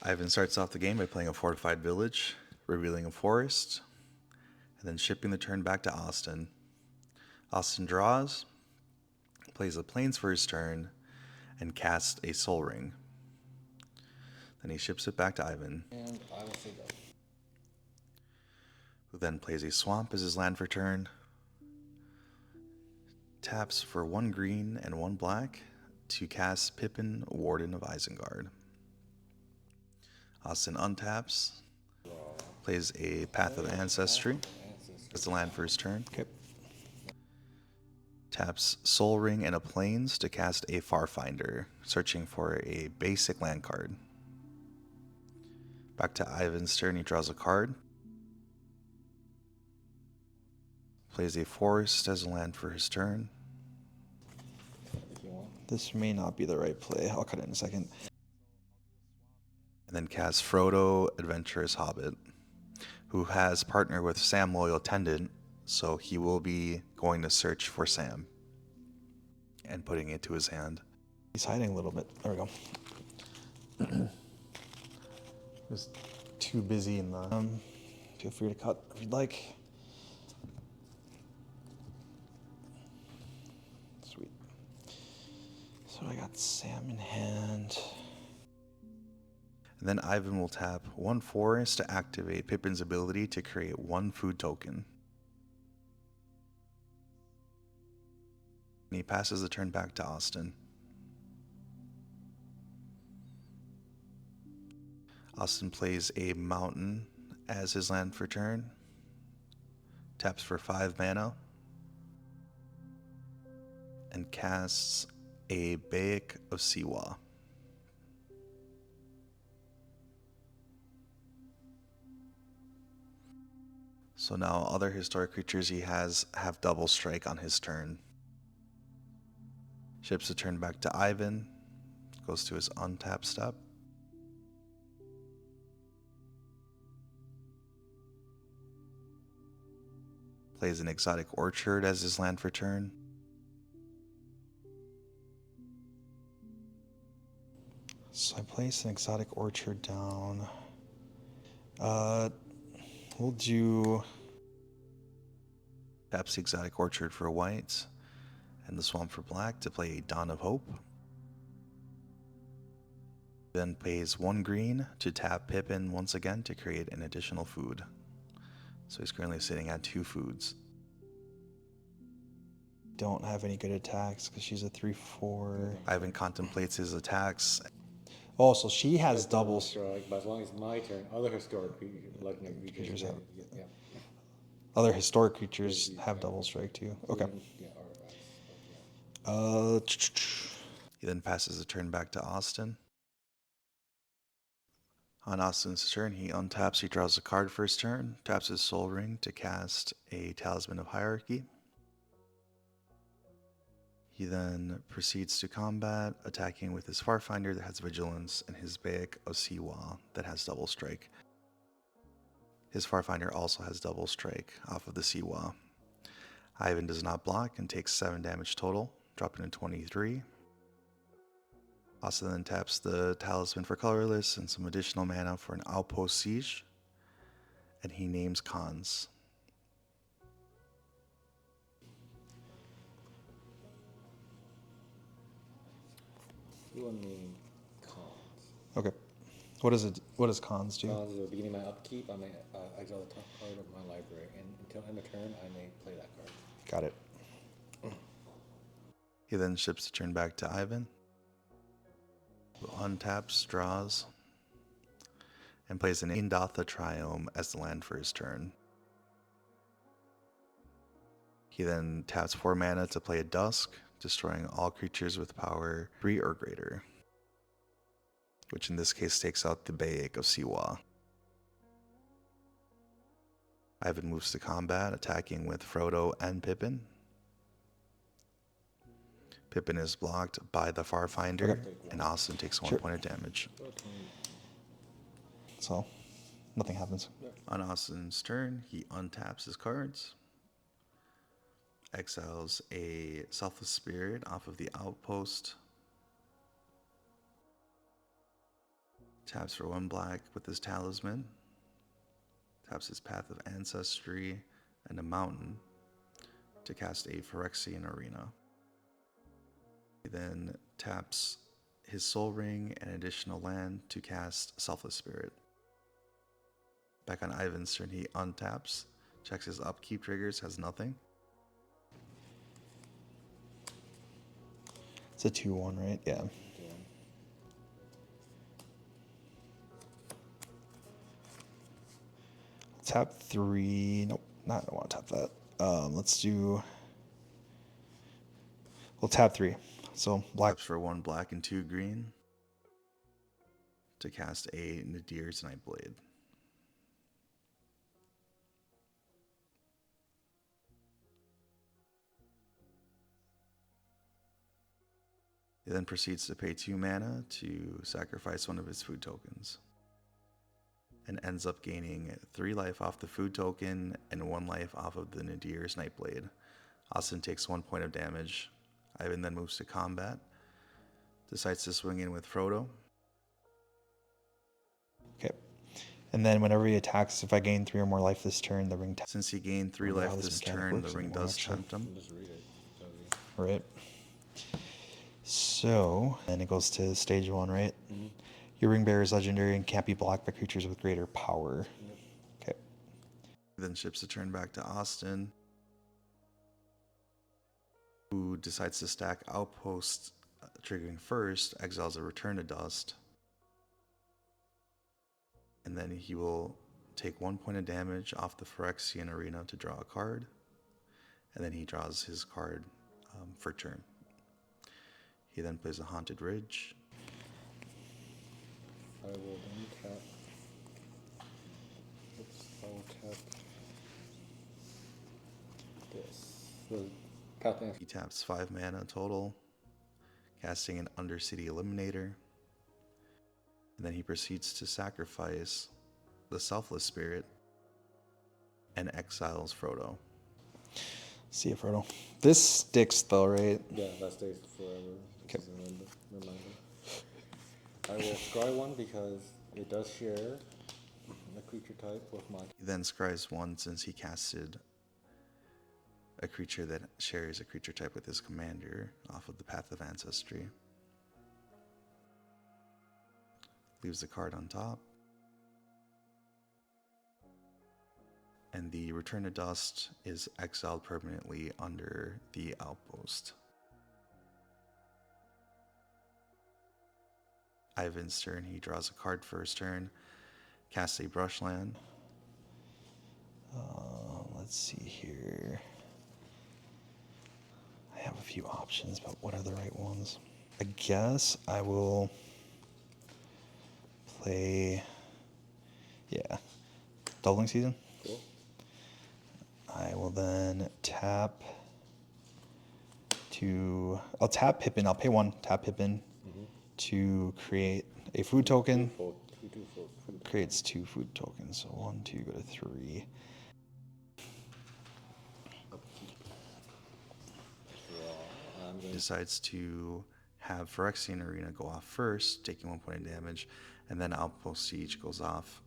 Ivan starts off the game by playing a fortified village, revealing a forest, and then shipping the turn back to Austin. Austin draws, plays the plains for his turn, and casts a Soul Ring. Then he ships it back to Ivan, And I will say go. who then plays a swamp as his land for turn, taps for 1 green and 1 black to cast Pippin, Warden of Isengard. Austin untaps, plays a Path of Ancestry as the land for his turn. Okay. Taps Soul Ring and a Plains to cast a Farfinder, searching for a basic land card. Back to Ivan's turn, he draws a card. Plays a Forest as a land for his turn. If you want. This may not be the right play. I'll cut it in a second. And then casts Frodo, Adventurous Hobbit, who has partnered with Sam Loyal Tendant, so he will be going to search for Sam and putting it to his hand. He's hiding a little bit. There we go. Was too busy in the. Feel free to cut if you'd like. Sweet. So I got Sam in hand. And then Ivan will tap 1 forest to activate Pippin's ability to create 1 food token. And he passes the turn back to Austin. Austin plays a mountain as his land for turn. Taps for 5 mana. And casts a Bayek of Siwa. So now other historic creatures he has have double strike on his turn. Ships the turn back to Ivan. Goes to his untap step. Plays an Exotic Orchard as his land for turn. So I place an Exotic Orchard down. We'll do. Taps the Exotic Orchard for white, and the Swamp for black to play a Dawn of Hope. Then pays 1 green to tap Pippin once again to create an additional food. So he's currently sitting at 2 foods. Don't have any good attacks because she's a 3/4. Ivan contemplates his attacks. Oh, so she has double. Strike, but as long as it's my turn, other historic creatures have. yeah. Other historic creatures have double strike too. Okay. Yeah, or, He then passes the turn back to Austin. On Austin's turn, he untaps, he draws a card for his turn, taps his Soul Ring to cast a Talisman of Hierarchy. He then proceeds to combat, attacking with his Farfinder that has Vigilance and his Bayek of Siwa that has double strike. His Farfinder also has double strike off of the Siwa. Ivan does not block and takes 7 damage total, dropping to 23. Austin then taps the Talisman for colorless and some additional mana for an Outpost Siege, and he names Khans. you will name cons. Okay. What does it? What does cons do? Cons is the beginning of my upkeep. I may exile the top card of my library, and until end of turn, I may play that card. Got it. He then ships the turn back to Ivan, who untaps, draws, and plays an Indatha Triome as the land for his turn. He then taps 4 mana to play a Dusk, destroying all creatures with power 3 or greater, which in this case takes out the Bayek of Siwa. Ivan moves to combat, attacking with Frodo and Pippin. Pippin is blocked by the Farfinder, and Austin takes 1 point of damage. So, nothing happens. On Austin's turn, he untaps his cards, exiles a Selfless Spirit off of the Outpost, Taps for 1 black with his talisman. Taps his Path of Ancestry and a mountain to cast a Phyrexian Arena. He then taps his Soul Ring and additional land to cast Selfless Spirit. Back on Ivan's turn, he untaps, checks his upkeep triggers, has nothing. It's a 2/1, right? Yeah. Tap 3. Nope, not. I don't want to tap that. Let's do. We'll tap 3. So black. Taps for 1 black and 2 green to cast a Nadir's Nightblade. He then proceeds to pay 2 mana to sacrifice one of his food tokens, and ends up gaining 3 life off the food token and 1 life off of the Nadir's Nightblade. Austin takes 1 point of damage. Ivan then moves to combat, decides to swing in with Frodo. Okay. And then whenever he attacks, if I gain 3 or more life this turn, the ring taps. Since he gained 3 life this turn, the ring does tempt him. Just read it. Right. So, then it goes to stage 1, right? Mm-hmm. Your ring bearer is legendary and can't be blocked by creatures with greater power. Yep. Okay. He then ships the turn back to Austin, who decides to stack Outpost, triggering first, exiles a Return to Dust, and then he will take 1 point of damage off the Phyrexian Arena to draw a card, and then he draws his card for turn. He then plays a Haunted Ridge. I will then tap. Oops, I will tap this. The Path of He taps 5 mana total, casting an Undercity Eliminator. And then he proceeds to sacrifice the Selfless Spirit and exiles Frodo. See you, Frodo. This sticks though, right? Yeah, that stays forever. Okay. Just a reminder. I will scry 1 because it does share the creature type with my. He then scries 1 since he casted a creature that shares a creature type with his commander off of the Path of Ancestry. Leaves the card on top. And the Return to Dust is exiled permanently under the Outpost. Ivan's turn, he draws a card for his turn, casts a Brushland. Let's see here. I have a few options, but what are the right ones? I guess I will play, Doubling Season. Cool. I will then tap to, I'll tap Pippin, I'll pay 1, tap Pippin to create a food token. Creates 2 food tokens, so 1, 2, go to 3. I'm Decides to have Phyrexian Arena go off first, taking 1 point of damage, and then Outpost Siege goes off,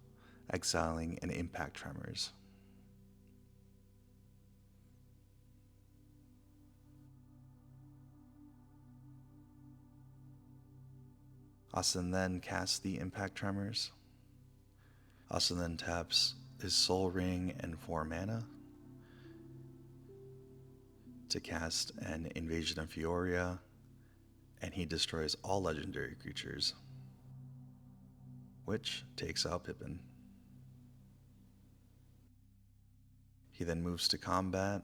exiling an Impact Tremors. Austin then casts the Impact Tremors. Austin then taps his Soul Ring and 4 mana to cast an Invasion of Fioria, and he destroys all legendary creatures, which takes out Pippin. He then moves to combat,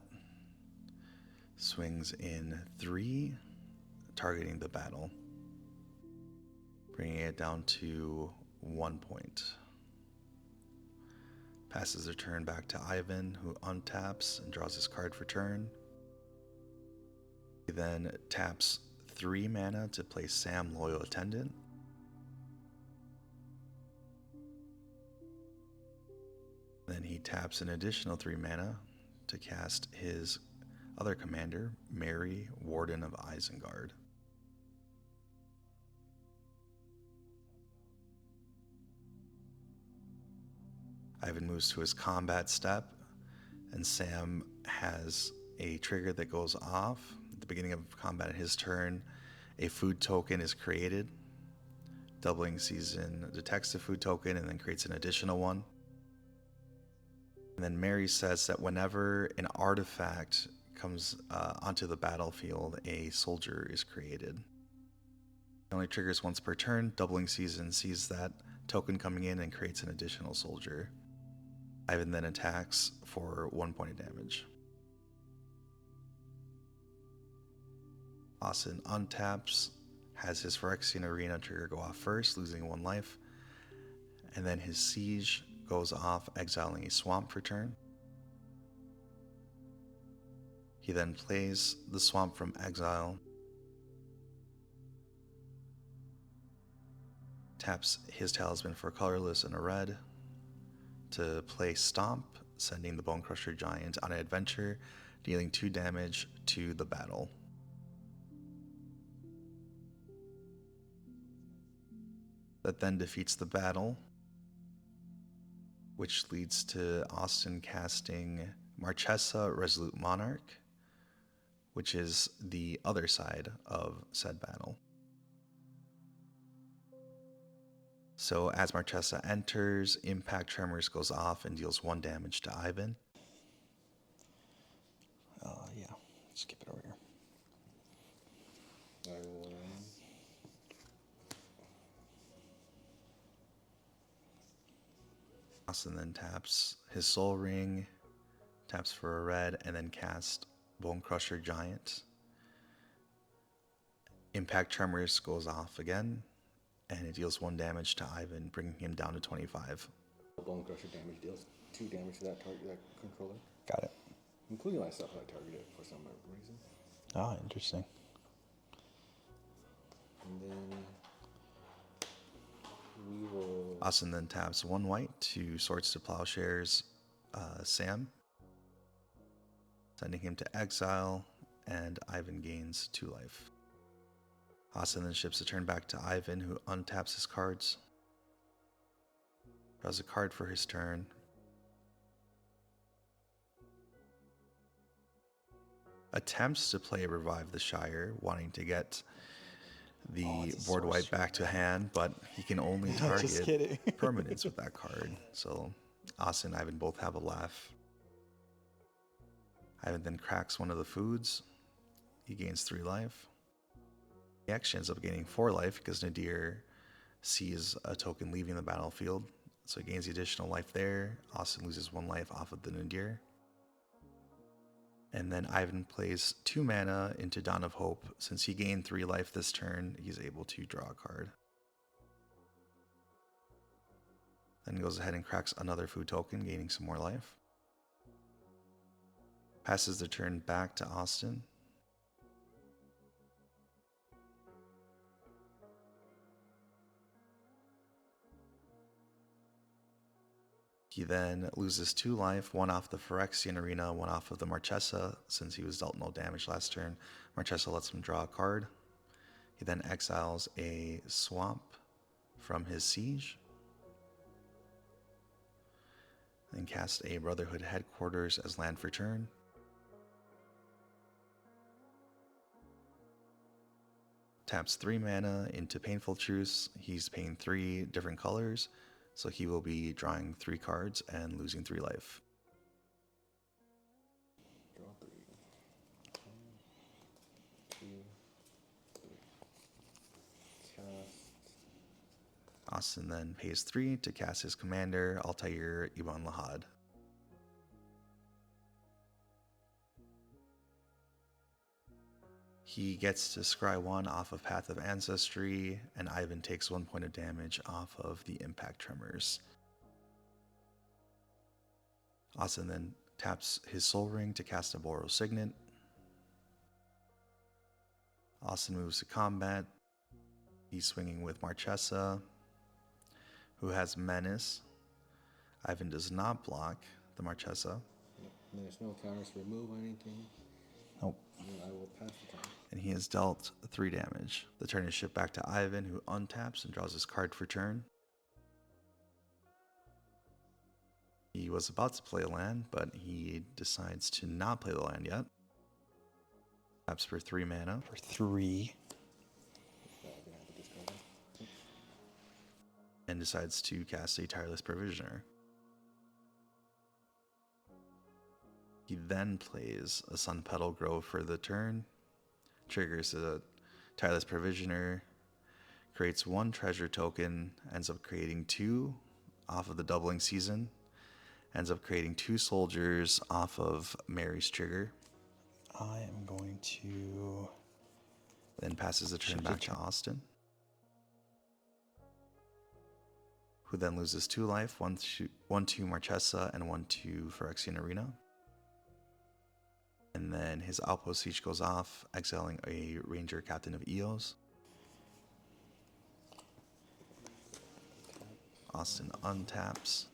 swings in 3, targeting the battle, bringing it down to 1 point. Passes the turn back to Ivan, who untaps and draws his card for turn. He then taps 3 mana to play Sam, Loyal Attendant. Then he taps an additional 3 mana to cast his other commander, Mary, Warden of Isengard. Ivan moves to his combat step, and Sam has a trigger that goes off. At the beginning of combat, his turn, a food token is created. Doubling Season detects the food token and then creates an additional one. And then Mary says that whenever an artifact comes onto the battlefield, a soldier is created. It only triggers once per turn. Doubling Season sees that token coming in and creates an additional soldier. Ivan then attacks for 1 point of damage. Austin untaps, has his Phyrexian Arena trigger go off first, losing 1 life. And then his Siege goes off, exiling a swamp for turn. He then plays the swamp from exile, taps his Talisman for colorless and a red to play Stomp, sending the Bone Crusher Giant on an adventure, dealing 2 damage to the battle. That then defeats the battle, which leads to Austin casting Marchesa Resolute Monarch, which is the other side of said battle. So as Marchesa enters, Impact Tremors goes off and deals 1 damage to Ivan. Yeah, skip it over here. I will. Austin then taps his Soul Ring, taps for a red, and then cast Bone Crusher Giant. Impact Tremors goes off again, and it deals 1 damage to Ivan, bringing him down to 25. Bone Crusher damage deals 2 damage to that target, that controller, Got it. including myself. I target it for some reason. Ah, interesting. And then we will. Austin then taps 1 white to Swords to Plowshares Sam, sending him to exile, and Ivan gains 2 life. Austin then ships the turn back to Ivan, who untaps his cards, draws a card for his turn, attempts to play Revive the Shire, wanting to get the board wipe back to hand, but he can only target permanents with that card. So Austin and Ivan both have a laugh. Ivan then cracks one of the foods. He gains 3 life. He actually ends up gaining 4 life because Nadir sees a token leaving the battlefield. So he gains the additional life there. Austin loses 1 life off of the Nadir. And then Ivan plays 2 mana into Dawn of Hope. Since he gained 3 life this turn, he's able to draw a card. Then goes ahead and cracks another food token, gaining some more life. Passes the turn back to Austin. He then loses 2 life, 1 off the Phyrexian Arena, 1 off of the Marchesa. Since he was dealt no damage last turn, Marchesa lets him draw a card. He then exiles a swamp from his Siege. Then casts a Brotherhood Headquarters as land for turn. Taps 3 mana into Painful Truce. He's paying 3 different colors, so he will be drawing 3 cards and losing 3 life. Draw 3. 1, 2, 3. Cast. Austin then pays 3 to cast his commander, Altair Ibn Lahad. He gets to scry 1 off of Path of Ancestry, and Ivan takes 1 point of damage off of the Impact Tremors. Austin then taps his Soul Ring to cast a Boros Signet. Austin moves to combat. He's swinging with Marchesa, who has Menace. Ivan does not block the Marchesa. There's no counters to remove or anything. Nope. And I will pass the turn. And he is dealt 3 damage. The turn is shipped back to Ivan, who untaps and draws his card for turn. he was about to play a land, but he decides to not play the land yet. Taps for 3 mana. For 3. And decides to cast a Tireless Provisioner. He then plays a Sun Petal Grove for the turn, triggers a Tireless Provisioner, creates 1 treasure token, ends up creating 2 off of the doubling season, ends up creating 2 soldiers off of Mary's trigger. I am going to... Then passes the turn back to Austin, who then loses 2 life, 1/2 Marchesa and 1/2 Phyrexian Arena. And then his Outpost Siege goes off, exiling a Ranger Captain of Eos. Austin untaps.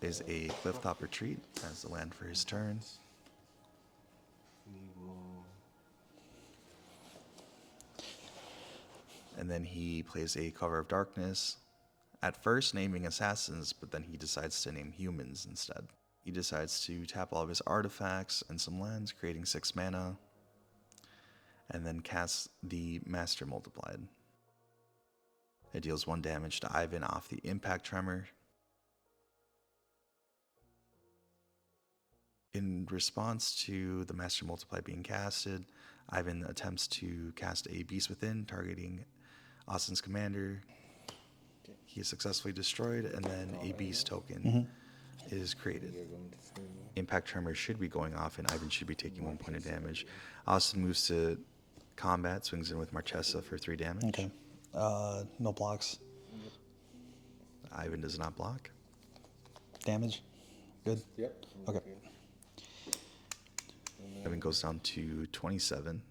Plays a Clifftop Retreat as the land for his turn. And then he plays a Cover of Darkness, at first naming assassins, but then he decides to name humans instead. He decides to tap all of his artifacts and some lands, creating 6 mana, and then casts the Master Multiplied. It deals 1 damage to Ivan off the Impact Tremor. In response to the Master Multiply being casted, Ivan attempts to cast a Beast Within, targeting Austin's commander. He is successfully destroyed, and then a Beast token is created. Impact Tremor should be going off, and Ivan should be taking 1 point of damage. Austin moves to combat, swings in with Marchesa for 3 damage. Okay. No blocks. Ivan does not block. Damage? Good? Yep. Okay. Ivan goes down to 27.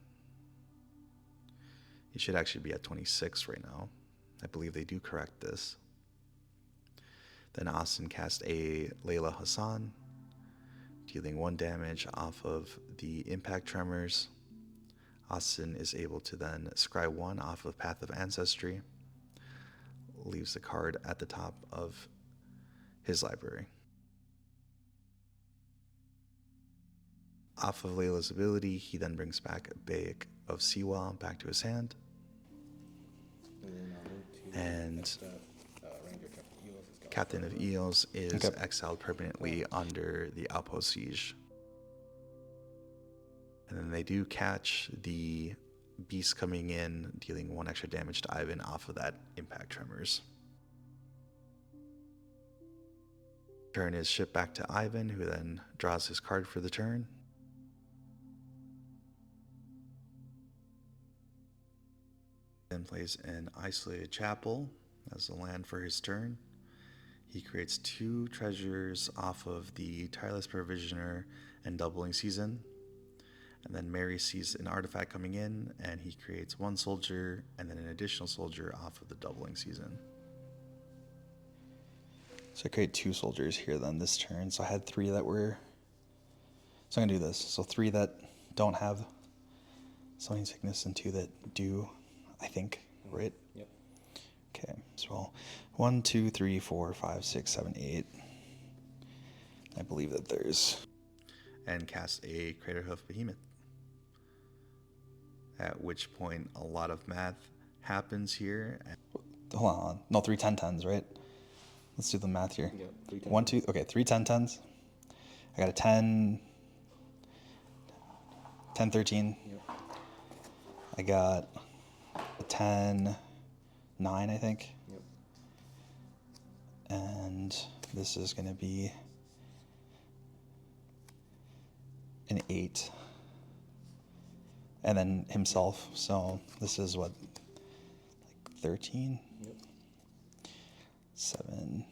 He should actually be at 26 right now. I believe they do correct this. Then Austin casts a Layla Hassan, dealing 1 damage off of the Impact Tremors. Austin is able to then scry 1 off of Path of Ancestry, leaves the card at the top of his library. Off of Layla's ability, he then brings back Bayek of Siwa back to his hand. And Captain of Eos is exiled permanently under the Outpost Siege. And then they do catch the Beast coming in, dealing 1 extra damage to Ivan off of that Impact Tremors. Turn is shipped back to Ivan, who then draws his card for the turn. Then plays an Isolated Chapel as a land for his turn. He creates 2 treasures off of the Tireless Provisioner and Doubling Season. And then Mary sees an artifact coming in, and he creates 1 soldier and then an additional soldier off of the Doubling Season. So I create 2 soldiers here then this turn. So I had 3 that were... So I'm going to do this. So 3 that don't have Summoning Sickness and 2 that do, I think, right? Yep. Okay, so 1, 2, 3, 4, 5, 6, 7, 8. I believe that there's... And cast a Craterhoof Behemoth. At which point a lot of math happens here. Hold on. No, 3 10-10s, right? Let's do the math here. Yep. 3 1, 2, okay, 3 10-10s. I got a 10, 10, 13. Yep. I got a 10, 9, I think. Yep. And this is going to be an 8. And then himself. So this is what, like 13? Yep. 7,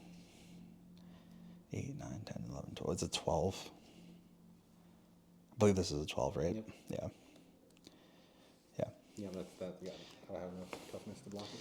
8, 9, 10, 11, 12. It's a 12. I believe this is a 12, right? Yep. Yeah. Yeah, that's that. Yeah, I have enough toughness to block it.